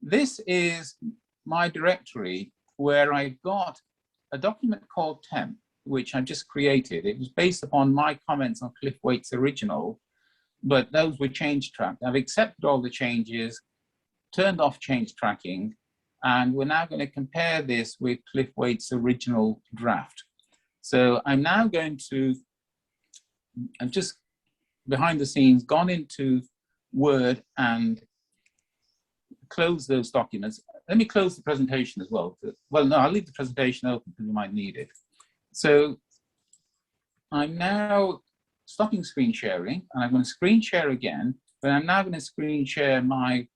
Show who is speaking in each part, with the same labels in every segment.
Speaker 1: this is my directory where I've got a document called temp, which I've just created. It was based upon my comments on Cliff Waite's original, but those were change tracked. I've accepted all the changes, turned off change tracking, and we're now going to compare this with Cliff Waite's original draft. So I'm now going to, I've just behind the scenes gone into Word and close those documents. Let me close the presentation as well. Well, no, I'll leave the presentation open because we might need it. So I'm now stopping screen sharing, and I'm going to screen share again, but I'm now going to screen share my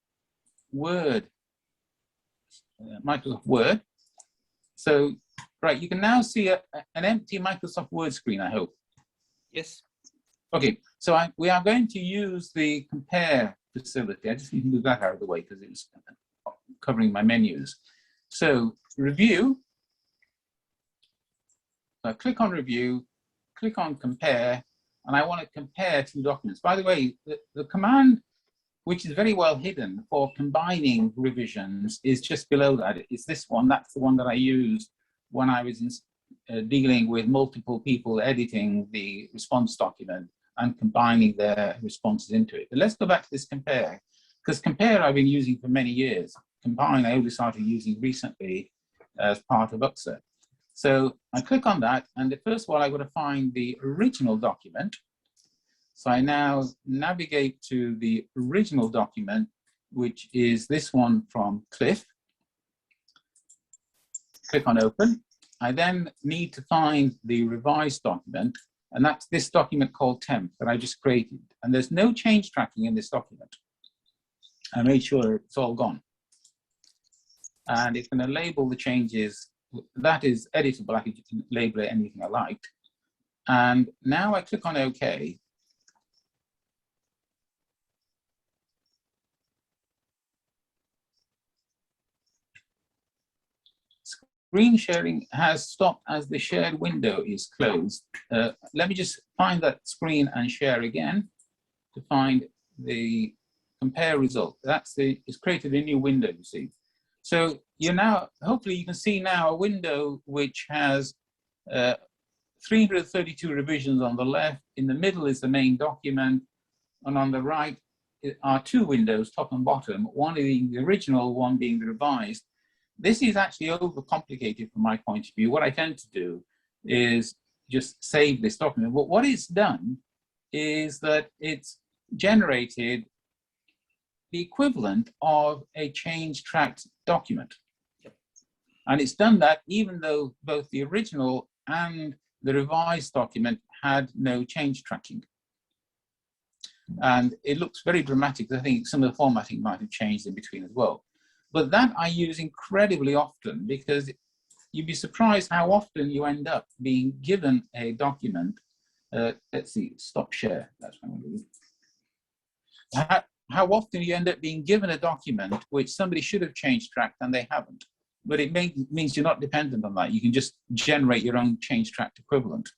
Speaker 1: Word, Microsoft Word. So, right, you can now see an empty Microsoft Word screen, I hope.
Speaker 2: Yes.
Speaker 1: Okay, so we are going to use the compare facility. I just need to move that out of the way because it was covering my menus. So review, click on review, click on compare, and I want to compare two documents. By the way, the command, which is very well hidden for combining revisions, is just below that. It's this one. That's the one that I used when I was dealing with multiple people editing the response document and combining their responses into it. But let's go back to this compare, because compare I've been using for many years. Combine I only started using recently as part of UXA. So I click on that, and first of all, I've got to find the original document. So I now navigate to the original document, which is this one from Cliff. Click on open. I then need to find the revised document, and that's this document called temp that I just created. And there's no change tracking in this document. I made sure it's all gone. And it's going to label the changes. That is editable. I can label it anything I liked. And now I click on OK. Screen sharing has stopped as the shared window is closed. Let me just find that screen and share again to find the compare result. It's created a new window, you see. So you're now, hopefully you can see now a window which has 332 revisions on the left. In the middle is the main document, and on the right are two windows, top and bottom, one being the original, one being the revised. This is actually overcomplicated from my point of view. What I tend to do is just save this document. But what it's done is that it's generated the equivalent of a change tracked document.
Speaker 2: Yep.
Speaker 1: And it's done that even though both the original and the revised document had no change tracking. And it looks very dramatic. I think some of the formatting might have changed in between as well. But that I use incredibly often, because you'd be surprised how often you end up being given a document. Let's see, stop share. That's what I'm going to do. How often you end up being given a document which somebody should have change tracked and they haven't. But it means you're not dependent on that. You can just generate your own change tracked equivalent.